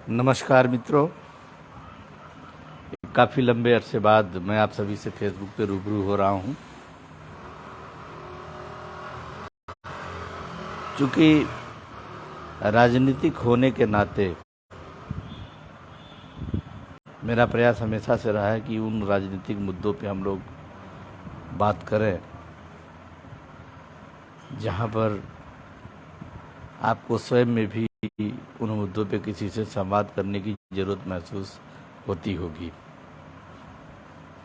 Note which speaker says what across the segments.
Speaker 1: नमस्कार मित्रों, काफ़ी लंबे अरसे बाद मैं आप सभी से फेसबुक पे रूबरू हो रहा हूँ। चूँकि राजनीतिक होने के नाते मेरा प्रयास हमेशा से रहा है कि उन राजनीतिक मुद्दों पे हम लोग बात करें जहाँ पर आपको स्वयं में भी उन मुद्दों पे किसी से संवाद करने की ज़रूरत महसूस होती होगी।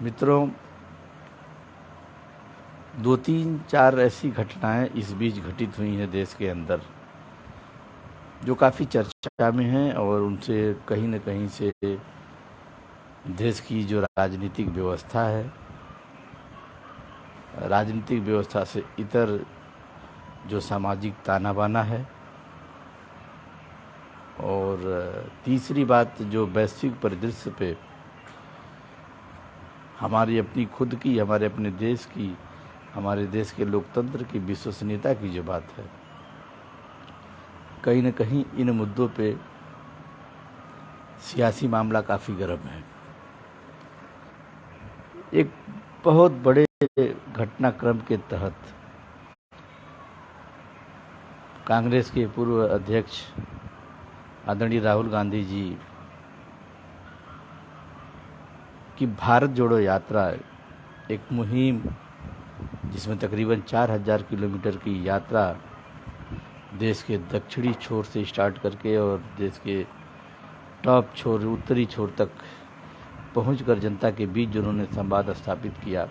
Speaker 1: मित्रों, 2-3-4 ऐसी घटनाएं इस बीच घटित हुई हैं देश के अंदर जो काफ़ी चर्चा में हैं और उनसे कहीं न कहीं से देश की जो राजनीतिक व्यवस्था है, राजनीतिक व्यवस्था से इतर जो सामाजिक ताना बाना है, और तीसरी बात जो वैश्विक परिदृश्य पे हमारी अपनी खुद की, हमारे अपने देश की, हमारे देश के लोकतंत्र की विश्वसनीयता की जो बात है, कहीं न कहीं इन मुद्दों पे सियासी मामला काफ़ी गर्म है। एक बहुत बड़े घटनाक्रम के तहत कांग्रेस के पूर्व अध्यक्ष आदरणीय राहुल गांधी जी की भारत जोड़ो यात्रा, एक मुहिम जिसमें तकरीबन 4000 किलोमीटर की यात्रा देश के दक्षिणी छोर से स्टार्ट करके और देश के टॉप छोर, उत्तरी छोर तक पहुंचकर जनता के बीच जिन्होंने संवाद स्थापित किया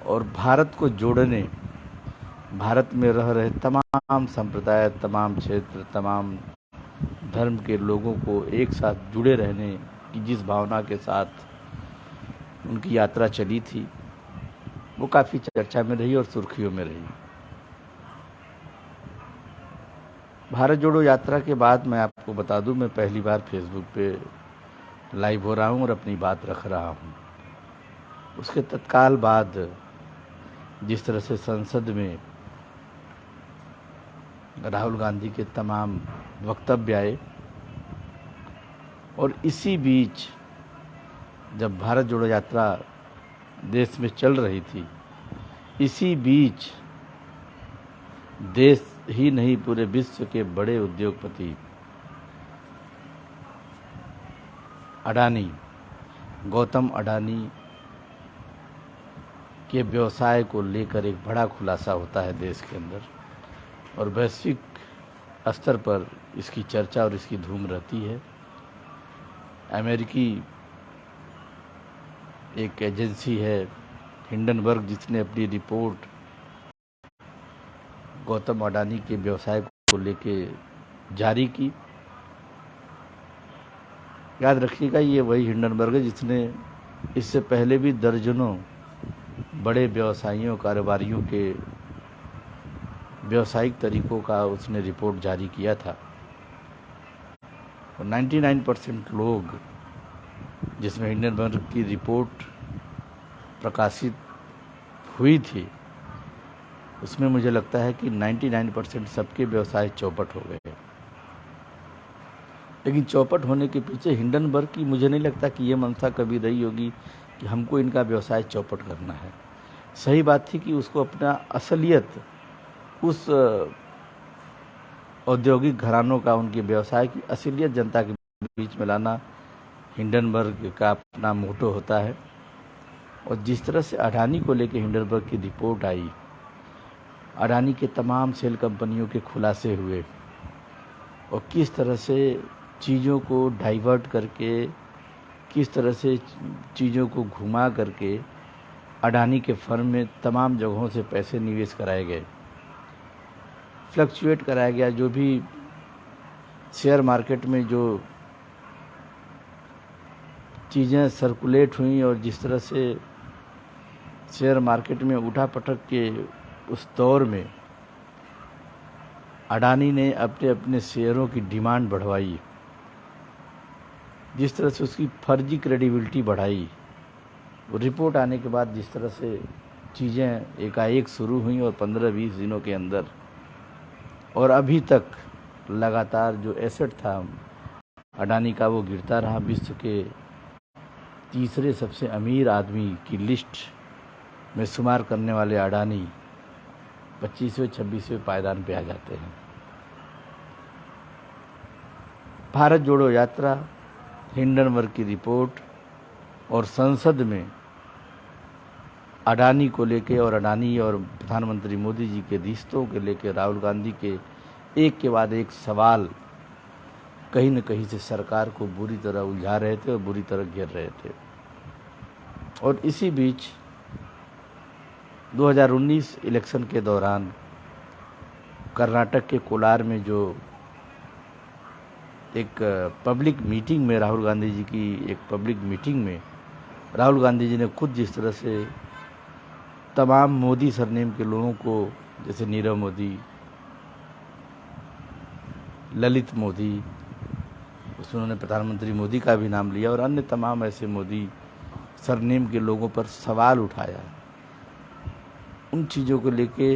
Speaker 1: और भारत को जोड़ने, भारत में रह रहे तमाम संप्रदाय, तमाम क्षेत्र, तमाम धर्म के लोगों को एक साथ जुड़े रहने की जिस भावना के साथ उनकी यात्रा चली थी, वो काफ़ी चर्चा में रही और सुर्खियों में रही। भारत जोड़ो यात्रा के बाद मैं आपको बता दूं, मैं पहली बार फेसबुक पे लाइव हो रहा हूं और अपनी बात रख रहा हूं। उसके तत्काल बाद जिस तरह से संसद में राहुल गांधी के तमाम वक्तव्य आए और इसी बीच जब भारत जोड़ो यात्रा देश में चल रही थी, इसी बीच देश ही नहीं पूरे विश्व के बड़े उद्योगपति अडानी, गौतम अडानी के व्यवसाय को लेकर एक बड़ा खुलासा होता है देश के अंदर और वैश्विक स्तर पर इसकी चर्चा और इसकी धूम रहती है। अमेरिकी एक एजेंसी है हिंडनबर्ग, जिसने अपनी रिपोर्ट गौतम अडानी के व्यवसाय को लेके जारी की। याद रखिएगा, ये वही हिंडनबर्ग है जिसने इससे पहले भी दर्जनों बड़े व्यवसायियों, कारोबारियों के व्यावसायिक तरीकों का उसने रिपोर्ट जारी किया था और 99% लोग, जिसमें हिंडनबर्ग की रिपोर्ट प्रकाशित हुई थी, उसमें मुझे लगता है कि 99% सबके व्यवसाय चौपट हो गए। लेकिन चौपट होने के पीछे हिंडनबर्ग की मुझे नहीं लगता कि ये मंशा कभी रही होगी कि हमको इनका व्यवसाय चौपट करना है। सही बात थी कि उसको अपना असलियत, उस औद्योगिक घरानों का, उनके व्यवसाय की असलियत जनता के बीच में लाना हिंडनबर्ग का अपना मोटो होता है। और जिस तरह से अडानी को लेकर हिंडनबर्ग की रिपोर्ट आई, अडानी के तमाम सेल कंपनियों के खुलासे हुए और किस तरह से चीज़ों को डाइवर्ट करके, किस तरह से चीज़ों को घुमा करके अडानी के फर्म में तमाम जगहों से पैसे निवेश कराए गए, फ्लक्चुएट कराया गया। जो भी शेयर मार्केट में जो चीज़ें सर्कुलेट हुई और जिस तरह से शेयर मार्केट में उठापटक के उस दौर में अडानी ने अपने अपने शेयरों की डिमांड बढ़वाई, जिस तरह से उसकी फर्जी क्रेडिबिलिटी बढ़ाई, वो रिपोर्ट आने के बाद जिस तरह से चीज़ें एकाएक शुरू हुई और 15-20 दिनों के अंदर, और अभी तक लगातार जो एसेट था अडानी का वो गिरता रहा। विश्व के तीसरे सबसे अमीर आदमी की लिस्ट में शुमार करने वाले अडानी 25वें 26वें पायदान पे आ जाते हैं। भारत जोड़ो यात्रा, हिंडनबर्ग की रिपोर्ट और संसद में अडानी को लेके और अडानी और प्रधानमंत्री मोदी जी के रिश्तों के लेके राहुल गांधी के एक के बाद एक सवाल कहीं न कहीं से सरकार को बुरी तरह उलझा रहे थे और बुरी तरह घेर रहे थे। और इसी बीच 2019 इलेक्शन के दौरान कर्नाटक के कोलार में जो एक पब्लिक मीटिंग में राहुल गांधी जी की एक पब्लिक मीटिंग में राहुल गांधी जी ने खुद जिस तरह से तमाम मोदी सरनेम के लोगों को, जैसे नीरव मोदी, ललित मोदी, उसमें उन्होंने प्रधानमंत्री मोदी का भी नाम लिया और अन्य तमाम ऐसे मोदी सरनेम के लोगों पर सवाल उठाया, उन चीज़ों को लेके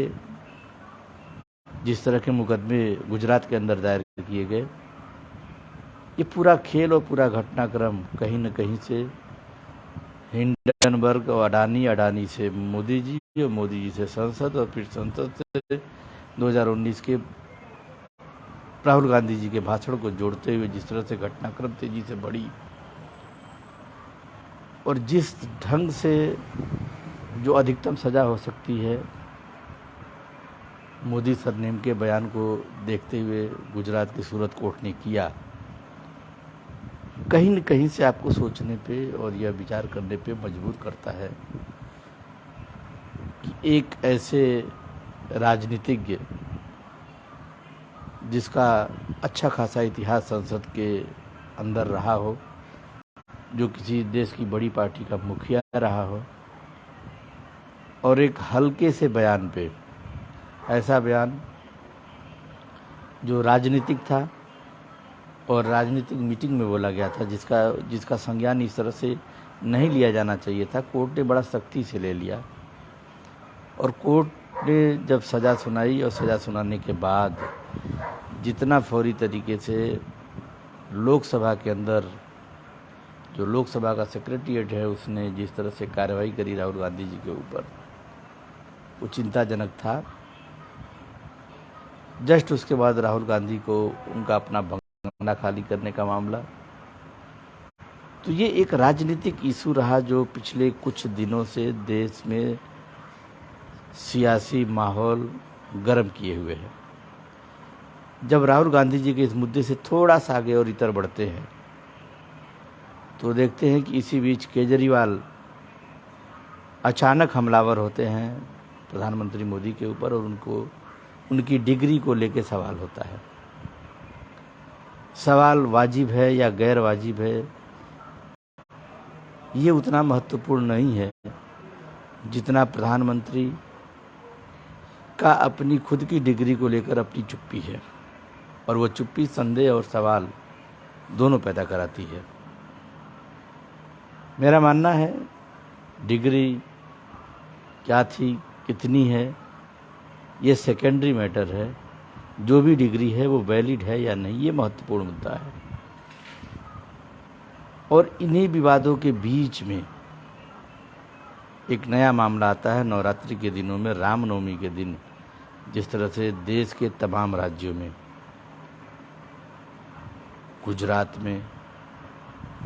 Speaker 1: जिस तरह के मुकदमे गुजरात के अंदर दायर किए गए, ये पूरा खेल और पूरा घटनाक्रम कहीं न कहीं से हिंडनबर्ग और अडानी, अडानी से मोदी जी और मोदी जी से संसद और फिर संसद से 2019 के राहुल गांधी जी के भाषण को जोड़ते हुए जिस तरह से घटनाक्रम तेजी से बढ़ी और जिस ढंग से जो अधिकतम सजा हो सकती है मोदी सरनेम के बयान को देखते हुए गुजरात की सूरत कोर्ट ने किया, कहीं न कहीं से आपको सोचने पे और यह विचार करने पे मजबूर करता है कि एक ऐसे राजनीतिज्ञ जिसका अच्छा खासा इतिहास संसद के अंदर रहा हो, जो किसी देश की बड़ी पार्टी का मुखिया रहा हो, और एक हल्के से बयान पे, ऐसा बयान जो राजनीतिक था और राजनीतिक मीटिंग में बोला गया था, जिसका संज्ञान इस तरह से नहीं लिया जाना चाहिए था, कोर्ट ने बड़ा सख्ती से ले लिया। और कोर्ट ने जब सज़ा सुनाई और सज़ा सुनाने के बाद जितना फौरी तरीके से लोकसभा के अंदर जो लोकसभा का सेक्रेटरीट है उसने जिस तरह से कार्रवाई करी राहुल गांधी जी के ऊपर, वो चिंताजनक था। जस्ट उसके बाद राहुल गांधी को उनका अपना बंगला खाली करने का मामला, तो ये एक राजनीतिक इशू रहा जो पिछले कुछ दिनों से देश में सियासी माहौल गर्म किए हुए है। जब राहुल गांधी जी के इस मुद्दे से थोड़ा सा आगे और इतर बढ़ते हैं तो देखते हैं कि इसी बीच केजरीवाल अचानक हमलावर होते हैं प्रधानमंत्री मोदी के ऊपर और उनकी डिग्री को लेकर सवाल होता है। सवाल वाजिब है या गैर वाजिब है, ये उतना महत्वपूर्ण नहीं है जितना प्रधानमंत्री का अपनी खुद की डिग्री को लेकर अपनी चुप्पी है, और वो चुप्पी संदेह और सवाल दोनों पैदा कराती है। मेरा मानना है डिग्री क्या थी, कितनी है, ये सेकेंडरी मैटर है। जो भी डिग्री है वो वैलिड है या नहीं, ये महत्वपूर्ण मुद्दा है। और इन्हीं विवादों के बीच में एक नया मामला आता है नवरात्रि के दिनों में, रामनवमी के दिन जिस तरह से देश के तमाम राज्यों में, गुजरात में,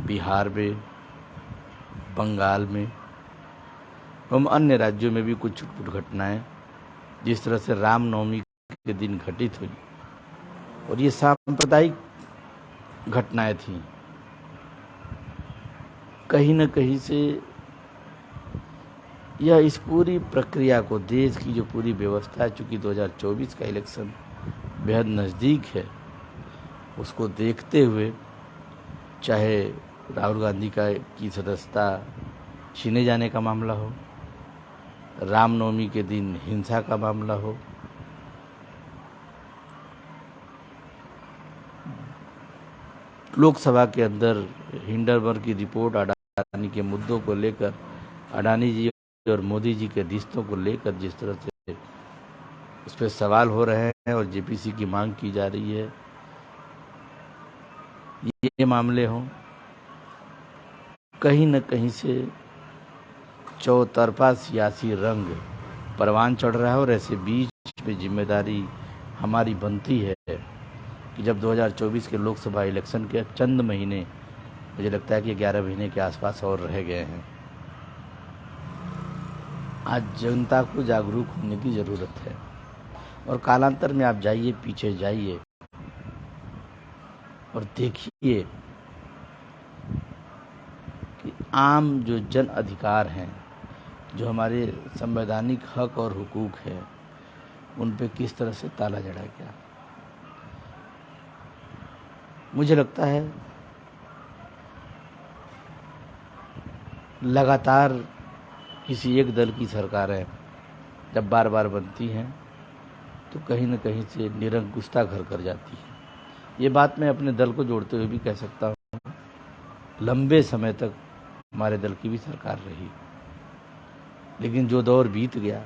Speaker 1: बिहार में, बंगाल में एवं अन्य राज्यों में भी कुछ छुटपुट घटनाएं जिस तरह से रामनवमी के दिन घटित हुई, और ये सांप्रदायिक घटनाएं थीं, कहीं न कहीं से यह इस पूरी प्रक्रिया को, देश की जो पूरी व्यवस्था है, चूँकि 2024 का इलेक्शन बेहद नज़दीक है, उसको देखते हुए चाहे राहुल गांधी की सदस्यता छीने जाने का मामला हो, रामनवमी के दिन हिंसा का मामला हो, लोकसभा के अंदर हिंडनबर्ग की रिपोर्ट अडानी के मुद्दों को लेकर, अडानी जी और मोदी जी के रिश्तों को लेकर जिस तरह से उस पर सवाल हो रहे हैं और जेपीसी की मांग की जा रही है, ये मामले हों, कहीं न कहीं से चौतरफा सियासी रंग परवान चढ़ रहा है। और ऐसे बीच में जिम्मेदारी हमारी बनती है कि जब 2024 के लोकसभा इलेक्शन के चंद महीने, मुझे लगता है कि 11 महीने के आसपास और रह गए हैं, आज जनता को जागरूक होने की ज़रूरत है। और कालांतर में आप जाइए, पीछे जाइए और देखिए कि आम जो जन अधिकार हैं, जो हमारे संवैधानिक हक और हुकूक है, उन पे किस तरह से ताला जड़ा गया। मुझे लगता है लगातार किसी एक दल की सरकारें जब बार बार बनती हैं तो कहीं न कहीं से निरंकुशता घर कर जाती है। ये बात मैं अपने दल को जोड़ते हुए भी कह सकता हूँ। लंबे समय तक हमारे दल की भी सरकार रही, लेकिन जो दौर बीत गया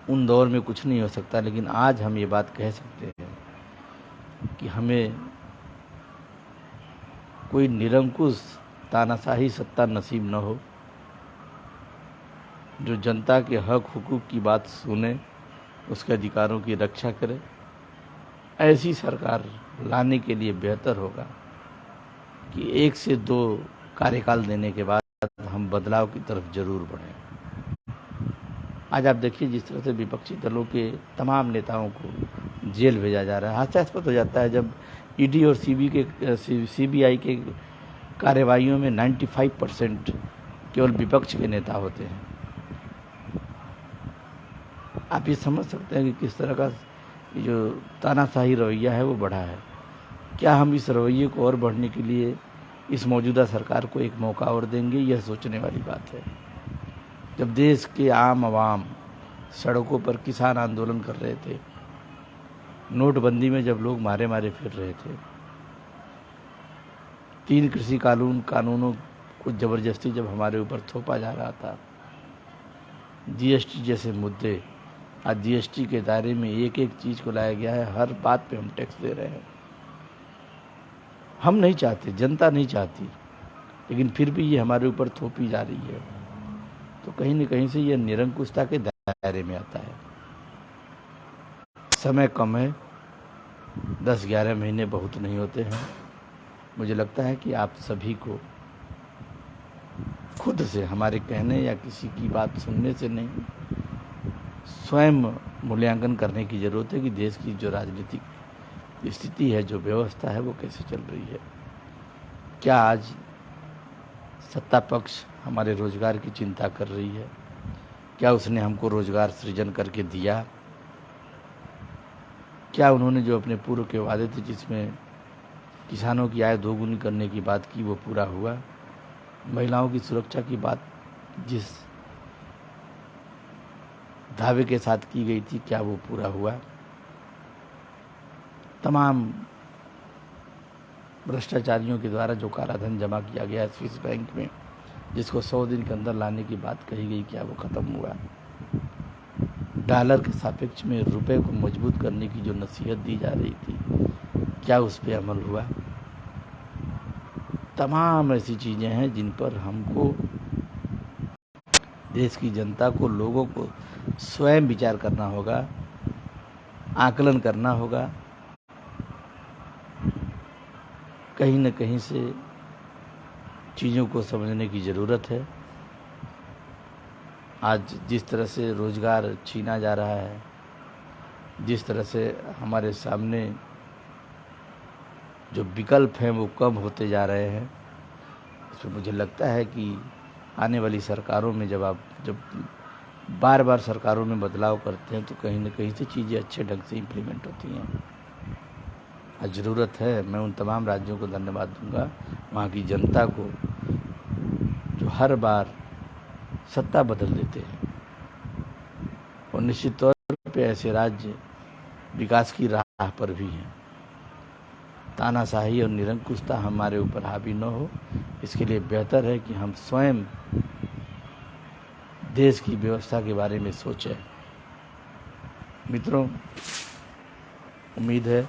Speaker 1: उन दौर में कुछ नहीं हो सकता। लेकिन आज हम ये बात कह सकते हैं कि हमें कोई निरंकुश तानाशाही सत्ता नसीब न हो, जो जनता के हक हुकूक की बात सुने, उसके अधिकारों की रक्षा करे। ऐसी सरकार लाने के लिए बेहतर होगा कि 1 से 2 कार्यकाल देने के बाद हम बदलाव की तरफ जरूर बढ़ें। आज आप देखिए जिस तरह से विपक्षी दलों के तमाम नेताओं को जेल भेजा जा रहा है। हास्यास्पद हो जाता है जब ईडी और सीबीआई के कार्यवाहियों में 95% केवल विपक्ष के नेता होते हैं। आप ये समझ सकते हैं कि किस तरह का जो तानाशाही रवैया है वो बढ़ा है। क्या हम इस रवैये को और बढ़ने के लिए इस मौजूदा सरकार को एक मौका और देंगे? यह सोचने वाली बात है। जब देश के आम आवाम सड़कों पर किसान आंदोलन कर रहे थे, नोटबंदी में जब लोग मारे मारे फिर रहे थे, 3 कृषि कानूनों को ज़बरदस्ती जब हमारे ऊपर थोपा जा रहा था, जीएसटी जैसे मुद्दे, आज जीएसटी के दायरे में एक एक चीज़ को लाया गया है। हर बात पे हम टैक्स दे रहे हैं। हम नहीं चाहते, जनता नहीं चाहती, लेकिन फिर भी ये हमारे ऊपर थोपी जा रही है। तो कहीं न कहीं से ये निरंकुशता के दायरे में आता है। समय कम है, 10-11 महीने बहुत नहीं होते हैं। मुझे लगता है कि आप सभी को खुद से, हमारे कहने या किसी की बात सुनने से नहीं, स्वयं मूल्यांकन करने की ज़रूरत है कि देश की जो राजनीतिक स्थिति है, जो व्यवस्था है, वो कैसे चल रही है। क्या आज सत्ता पक्ष हमारे रोजगार की चिंता कर रही है? क्या उसने हमको रोजगार सृजन करके दिया? क्या उन्होंने जो अपने पूर्व के वादे थे, जिसमें किसानों की आय दोगुनी करने की बात की, वो पूरा हुआ? महिलाओं की सुरक्षा की बात जिस दावे के साथ की गई थी, क्या वो पूरा हुआ? तमाम भ्रष्टाचारियों के द्वारा जो काला धन जमा किया गया स्विस बैंक में, जिसको 100 दिन के अंदर लाने की बात कही गई, क्या वो ख़त्म हुआ? डॉलर के सापेक्ष में रुपए को मजबूत करने की जो नसीहत दी जा रही थी, क्या उस पर अमल हुआ? तमाम ऐसी चीज़ें हैं जिन पर हमको, देश की जनता को, लोगों को स्वयं विचार करना होगा, आकलन करना होगा। कहीं न कहीं से चीज़ों को समझने की ज़रूरत है। आज जिस तरह से रोज़गार छीना जा रहा है, जिस तरह से हमारे सामने जो विकल्प हैं वो कम होते जा रहे हैं, इसमें मुझे लगता है कि आने वाली सरकारों में जब बार बार सरकारों में बदलाव करते हैं तो कहीं न कहीं से चीज़ें अच्छे ढंग से इम्प्लीमेंट होती हैं। आज ज़रूरत है, मैं उन तमाम राज्यों को धन्यवाद दूंगा, वहाँ की जनता को, जो हर बार सत्ता बदल देते हैं। और निश्चित तौर पे ऐसे राज्य विकास की राह पर भी हैं। तानाशाही और निरंकुशता हमारे ऊपर हावी न हो, इसके लिए बेहतर है कि हम स्वयं देश की व्यवस्था के बारे में सोचें। मित्रों, उम्मीद है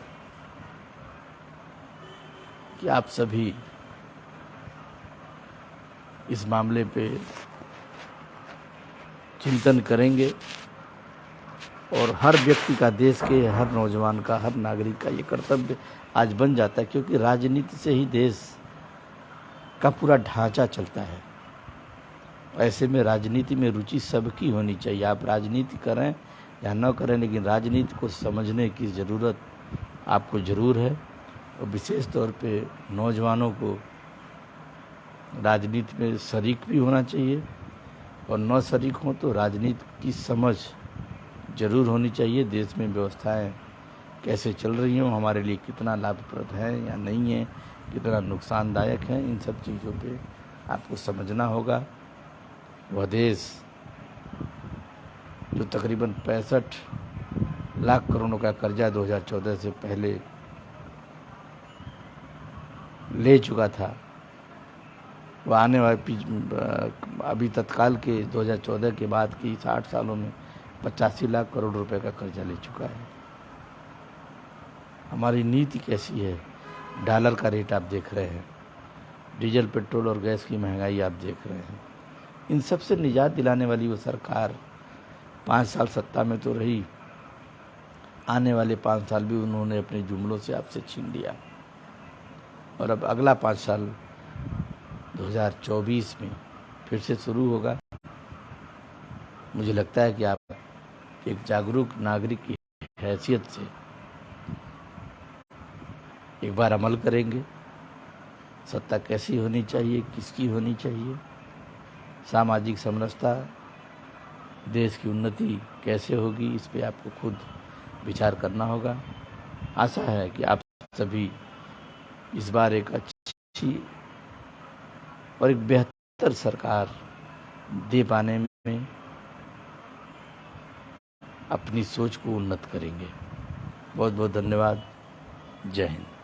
Speaker 1: कि आप सभी इस मामले पे चिंतन करेंगे और हर व्यक्ति का, देश के हर नौजवान का, हर नागरिक का ये कर्तव्य आज बन जाता है, क्योंकि राजनीति से ही देश का पूरा ढांचा चलता है। ऐसे में राजनीति में रुचि सबकी होनी चाहिए। आप राजनीति करें या न करें, लेकिन राजनीति को समझने की ज़रूरत आपको ज़रूर है। और विशेष तौर पे नौजवानों को राजनीति में शरीक भी होना चाहिए, और न शरीक हों तो राजनीति की समझ ज़रूर होनी चाहिए। देश में व्यवस्थाएं कैसे चल रही हों, हमारे लिए कितना लाभप्रद है या नहीं है, कितना नुकसानदायक है, इन सब चीज़ों पे आपको समझना होगा। वह देश जो तकरीबन 65 लाख करोड़ों का कर्जा 2014 से पहले ले चुका था, वह आने वाले अभी तत्काल के 2014 के बाद की 60 सालों में 85 लाख करोड़ रुपए का कर्जा ले चुका है। हमारी नीति कैसी है? डॉलर का रेट आप देख रहे हैं, डीजल, पेट्रोल और गैस की महंगाई आप देख रहे हैं। इन सब से निजात दिलाने वाली वो सरकार 5 साल सत्ता में तो रही, आने वाले 5 साल भी उन्होंने अपने जुमलों से आपसे छीन लिया। और अब अगला 5 साल 2024 में फिर से शुरू होगा। मुझे लगता है कि आप एक जागरूक नागरिक की हैसियत से एक बार अमल करेंगे। सत्ता कैसी होनी चाहिए, किसकी होनी चाहिए, सामाजिक समरसता, देश की उन्नति कैसे होगी, इस पे आपको खुद विचार करना होगा। आशा है कि आप सभी इस बार एक अच्छी और एक बेहतर सरकार दे पाने में अपनी सोच को उन्नत करेंगे। बहुत बहुत धन्यवाद। जय हिंद।